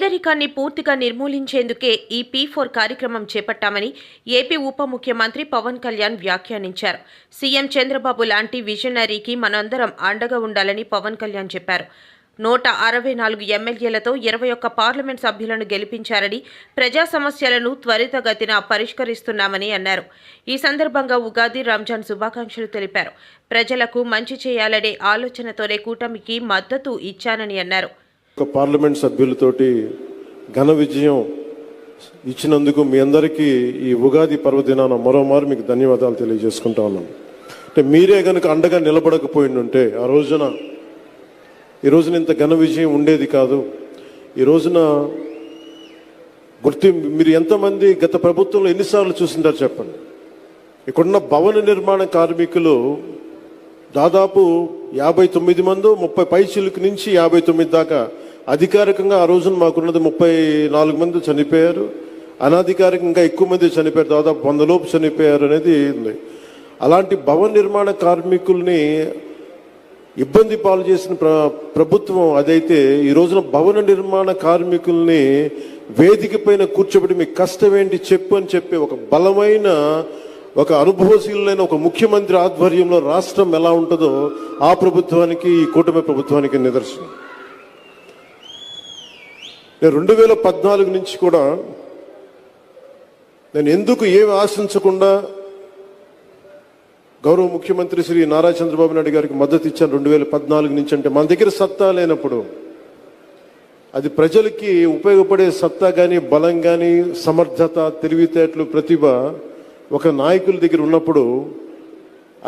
పేదరికాన్ని పూర్తిగా నిర్మూలించేందుకే ఈ P4 కార్యక్రమం చేపట్టామని ఏపీ ఉప ముఖ్యమంత్రి పవన్ కళ్యాణ్ వ్యాఖ్యానించారు. సీఎం చంద్రబాబు లాంటి విజనరీకి మనందరం అండగా ఉండాలని పవన్ కళ్యాణ్ చెప్పారు. 164 ఎమ్మెల్యేలతో 21 పార్లమెంట్ సభ్యులను గెలిపించారని, ప్రజా సమస్యలను త్వరితగతిన పరిష్కరిస్తున్నామని అన్నారు. ఈ సందర్భంగా ఉగాది, రంజాన్ శుభాకాంక్షలు తెలిపారు. ప్రజలకు మంచి చేయాలనే ఆలోచనతోనే కూటమికి మద్దతు ఇచ్చానని అన్నారు. పార్లమెంట్ సభ్యులతోటి ఘన విజయం ఇచ్చినందుకు మీ అందరికీ ఈ ఉగాది పర్వదినాన మరోమారు మీకు ధన్యవాదాలు తెలియజేసుకుంటా ఉన్నాను. అంటే మీరే కనుక అండగా నిలబడకపోయిండుంటే ఈ రోజున ఇంత ఘన విజయం ఉండేది కాదు. ఈ రోజున మీరు ఎంతమంది గత ప్రభుత్వంలో ఎన్నిసార్లు చూసింటారు చెప్పండి. ఇక్కడున్న భవన నిర్మాణ కార్మికులు దాదాపు 59 మంది, 30 పైచిలుకు నుంచి 59 దాకా. అధికారికంగా ఆ రోజున మాకున్నది 34 మంది చనిపోయారు. అనధికారికంగా ఎక్కువ మంది చనిపోయారు, దాదాపు 100 లోపు చనిపోయారు అనేది ఉంది. అలాంటి భవన నిర్మాణ కార్మికుల్ని ఇబ్బంది పాలు చేసిన ప్రభుత్వం అదైతే, ఈ రోజున భవన నిర్మాణ కార్మికుల్ని వేదిక పైన కూర్చోబెట్టి మీ కష్టం ఏంటి చెప్పు అని చెప్పి ఒక బలమైన, ఒక అనుభవశీలైన ఒక ముఖ్యమంత్రి ఆధ్వర్యంలో రాష్ట్రం ఎలా ఉంటుందో ఆ ప్రభుత్వానికి, ఈ కూటమి ప్రభుత్వానికి నిదర్శనం. నేను 2014 నుంచి కూడా నేను ఎందుకు ఏమి ఆశించకుండా గౌరవ ముఖ్యమంత్రి శ్రీ నారా చంద్రబాబు నాయుడు గారికి మద్దతు ఇచ్చాను 2014 నుంచి. అంటే మన దగ్గర సత్తా లేనప్పుడు, అది ప్రజలకి ఉపయోగపడే సత్తా కానీ, బలం కానీ, సమర్థత, తెలివితేటలు, ప్రతిభ ఒక నాయకుల దగ్గర ఉన్నప్పుడు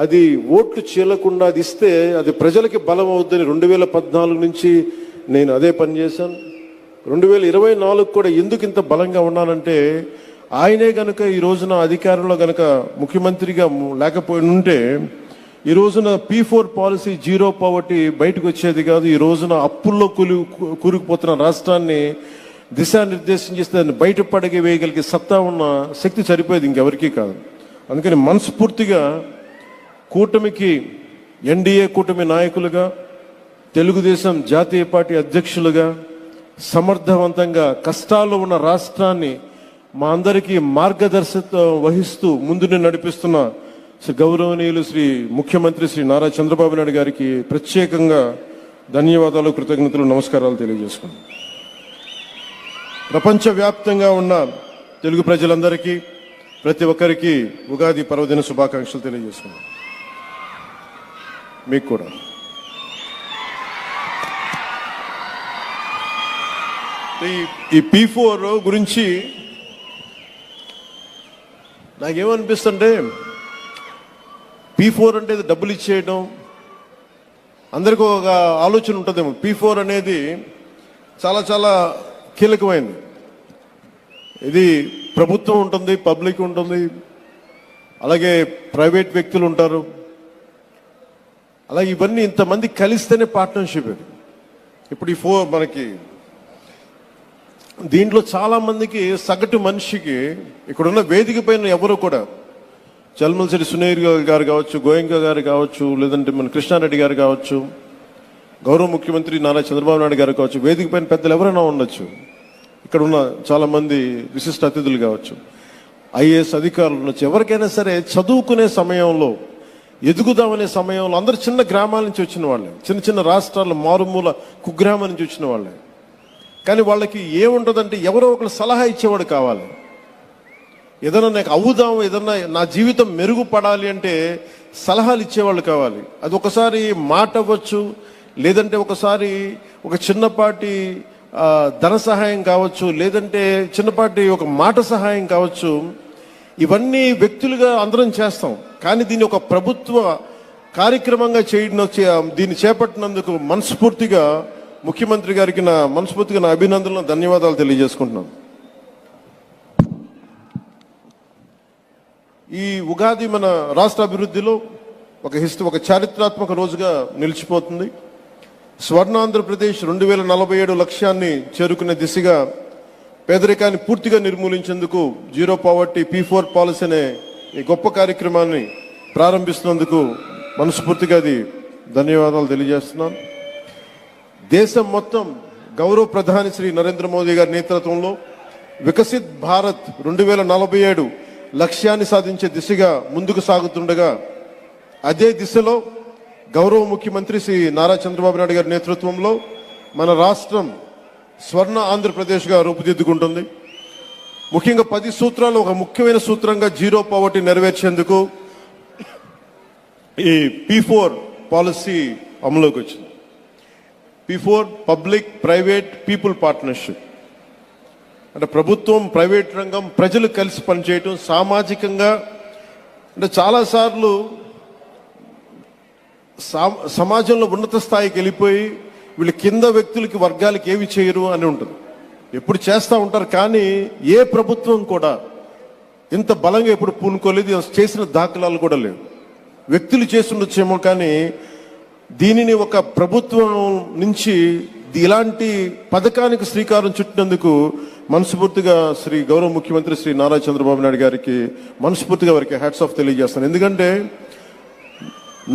అది ఓట్లు చీలకుండా అది ఇస్తే అది ప్రజలకి బలం అవుద్దని 2014 నుంచి నేను అదే పని చేశాను. 2024 కూడా ఎందుకు ఇంత బలంగా ఉన్నానంటే, ఆయనే గనక ఈ రోజున అధికారంలో గనక ముఖ్యమంత్రిగా లేకపోయి ఉంటే ఈ రోజున P4 పాలసీ, జీరో పావర్టీ బయటకు వచ్చేది కాదు. ఈ రోజున అప్పుల్లో కూరుకుపోతున్న రాష్ట్రాన్ని దిశానిర్దేశం చేస్తే దాన్ని బయటపడగే వేయగలిగే సత్తా ఉన్న శక్తి సరిపోయేది ఇంకెవరికీ కాదు. అందుకని మనస్ఫూర్తిగా కూటమికి, ఎన్డీఏ కూటమి నాయకులుగా, తెలుగుదేశం జాతీయ పార్టీ అధ్యక్షులుగా సమర్థవంతంగా కష్టాల్లో ఉన్న రాష్ట్రాన్ని మా అందరికీ మార్గదర్శకత్వం వహిస్తూ ముందుని నడిపిస్తున్న శ్రీ గౌరవనీయులు శ్రీ ముఖ్యమంత్రి శ్రీ నారా చంద్రబాబు నాయుడు గారికి ప్రత్యేకంగా ధన్యవాదాలు, కృతజ్ఞతలు, నమస్కారాలు తెలియజేసుకున్నాను. ప్రపంచవ్యాప్తంగా ఉన్న తెలుగు ప్రజలందరికీ, ప్రతి ఒక్కరికి ఉగాది పర్వదిన శుభాకాంక్షలు తెలియజేసుకున్నాను. మీకు కూడా. ఈ P4 గురించి నాకేమనిపిస్తుంటే, P4 అంటే డబ్బులు ఇచ్చేయడం, అందరికీ ఒక ఆలోచన ఉంటుందేమో. P4 అనేది చాలా చాలా కీలకమైనది. ఇది ప్రభుత్వం ఉంటుంది, పబ్లిక్ ఉంటుంది, అలాగే ప్రైవేట్ వ్యక్తులు ఉంటారు. అలాగే ఇవన్నీ ఇంతమంది కలిస్తేనే పార్ట్నర్షిప్. ఇది ఇప్పుడు మనకి దీంట్లో చాలా మందికి, సగటు మనిషికి ఇక్కడున్న వేదిక పైన ఎవరు కూడా, చల్మలశెట్టి సునీర్ గారు కావచ్చు, గోయంక గారు కావచ్చు, లేదంటే మన కృష్ణారెడ్డి గారు కావచ్చు, గౌరవ ముఖ్యమంత్రి నారా చంద్రబాబు నాయుడు గారు కావచ్చు, వేదిక పైన పెద్దలు ఎవరైనా ఉండొచ్చు, ఇక్కడ ఉన్న చాలా మంది విశిష్ట అతిథులు కావచ్చు, ఐఏఎస్ అధికారులు ఉండొచ్చు. ఎవరికైనా సరే చదువుకునే సమయంలో, ఎదుగుదామనే సమయంలో అందరు చిన్న గ్రామాల నుంచి వచ్చిన వాళ్ళే, చిన్న చిన్న రాష్ట్రాల మారుమూల కుగ్రామం నుంచి వచ్చిన వాళ్ళే. కానీ వాళ్ళకి ఏముంటుందంటే, ఎవరో ఒకరు సలహా ఇచ్చేవాడు కావాలి. ఏదైనా నాకు అవుదాం, ఏదన్నా నా జీవితం మెరుగుపడాలి అంటే సలహాలు ఇచ్చేవాళ్ళు కావాలి. అది ఒకసారి మాట అవ్వచ్చు, లేదంటే ఒకసారి ఒక చిన్నపాటి ధన సహాయం కావచ్చు, లేదంటే చిన్నపాటి ఒక మాట సహాయం కావచ్చు. ఇవన్నీ వ్యక్తులుగా అందరం చేస్తాం. కానీ దీన్ని ఒక ప్రభుత్వ కార్యక్రమంగా దీన్ని చేపట్టినందుకు మనస్ఫూర్తిగా ముఖ్యమంత్రి గారికి మనస్ఫూర్తిగా నా అభినందనలు, ధన్యవాదాలు తెలియజేసుకుంటున్నాను. ఈ ఉగాది మన రాష్ట్ర అభివృద్ధిలో ఒక చారిత్రాత్మక రోజుగా నిలిచిపోతుంది. స్వర్ణాంధ్రప్రదేశ్ 2047 లక్ష్యాన్ని చేరుకునే దిశగా పేదరికాన్ని పూర్తిగా నిర్మూలించేందుకు జీరో పావర్టీ P4 పాలసీ అనే ఈ గొప్ప కార్యక్రమాన్ని ప్రారంభిస్తున్నందుకు మనస్ఫూర్తిగా ధన్యవాదాలు తెలియజేస్తున్నాను. దేశం మొత్తం గౌరవ ప్రధాని శ్రీ నరేంద్ర మోదీ గారి నేతృత్వంలో వికసిత్ భారత్ 2047 లక్ష్యాన్ని సాధించే దిశగా ముందుకు సాగుతుండగా, అదే దిశలో గౌరవ ముఖ్యమంత్రి శ్రీ నారా చంద్రబాబు నాయుడు గారి నేతృత్వంలో మన రాష్ట్రం స్వర్ణ ఆంధ్రప్రదేశ్గా రూపుదిద్దుకుంటుంది. ముఖ్యంగా 10 సూత్రాలు ఒక ముఖ్యమైన సూత్రంగా జీరో పావర్టీ నెరవేర్చేందుకు ఈ P4 పాలసీ అమలులోకి వచ్చింది. P4 public private people partnership అంటే ప్రభుత్వం, ప్రైవేట్ రంగం, ప్రజలు కలిసి పనిచేయటం, సామాజికంగా అంటే చాలాసార్లు సమాజంలో ఉన్నత స్థాయికి వెళ్ళిపోయి వీళ్ళు కింద వ్యక్తులకి, వర్గాలకి ఏవి చేయరు అని ఉంటుంది. ఎప్పుడు చేస్తూ ఉంటారు, కానీ ఏ ప్రభుత్వం కూడా ఇంత బలంగా ఎప్పుడు పూనుకోలేదు, చేసిన దాఖలాలు కూడా లేవు. వ్యక్తులు చేస్తుండొచ్చేమో, కానీ దీనిని ఒక ప్రభుత్వం నుంచి ఇలాంటి పథకానికి శ్రీకారం చుట్టినందుకు మనస్ఫూర్తిగా శ్రీ గౌరవ ముఖ్యమంత్రి శ్రీ నారా చంద్రబాబు నాయుడు గారికి మనస్ఫూర్తిగా వారికి హ్యాట్స్ ఆఫ్ తెలియజేస్తాను. ఎందుకంటే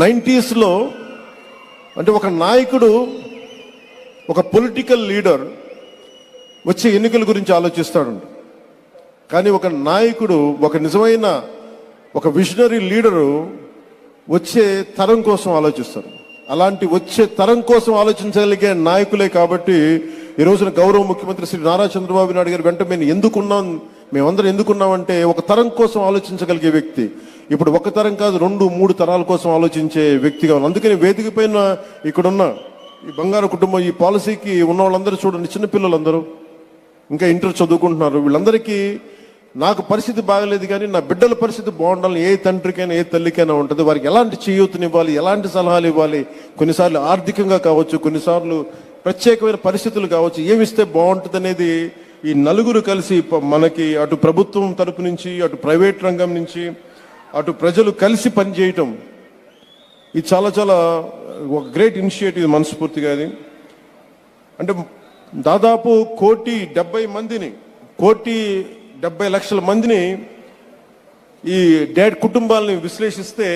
90s అంటే ఒక నాయకుడు, ఒక పొలిటికల్ లీడర్ వచ్చే ఎన్నికల గురించి ఆలోచిస్తాడు, కానీ ఒక నాయకుడు, ఒక నిజమైన ఒక విజనరీ లీడరు వచ్చే తరం కోసం ఆలోచిస్తారు. అలాంటి వచ్చే తరం కోసం ఆలోచించగలిగే నాయకులే కాబట్టి ఈ రోజున గౌరవ ముఖ్యమంత్రి శ్రీ నారా చంద్రబాబు నాయుడు గారి వెంట మేమందరం ఎందుకున్నామంటే ఒక తరం కోసం ఆలోచించగలిగే వ్యక్తి. ఇప్పుడు ఒక తరం కాదు, 2-3 తరాల కోసం ఆలోచించే వ్యక్తిగా ఉన్నాం. అందుకని వేదిక పైన ఇక్కడున్న ఈ బంగారు కుటుంబం, ఈ పాలసీకి ఉన్న వాళ్ళందరూ చూడండి, చిన్నపిల్లలందరూ ఇంకా ఇంటర్ చదువుకుంటున్నారు. వీళ్ళందరికీ నాకు పరిస్థితి బాగలేదు, కానీ నా బిడ్డల పరిస్థితి బాగుండాలని ఏ తండ్రికైనా, ఏ తల్లికైనా ఉంటుంది. వారికి ఎలాంటి చేయూతనివ్వాలి, ఎలాంటి సలహాలు ఇవ్వాలి, కొన్నిసార్లు ఆర్థికంగా కావచ్చు, కొన్నిసార్లు ప్రత్యేకమైన పరిస్థితులు కావచ్చు, ఏమిస్తే బాగుంటుంది అనేది ఈ నలుగురు కలిసి మనకి అటు ప్రభుత్వం తరపు నుంచి, అటు ప్రైవేట్ రంగం నుంచి, అటు ప్రజలు కలిసి పనిచేయటం, ఇది చాలా చాలా ఒక గ్రేట్ ఇనిషియేటివ్ మనస్ఫూర్తిగా. అది అంటే దాదాపు 1,70,000,000 మందిని ఈ కుటుంబాలని విశ్లేషిస్తే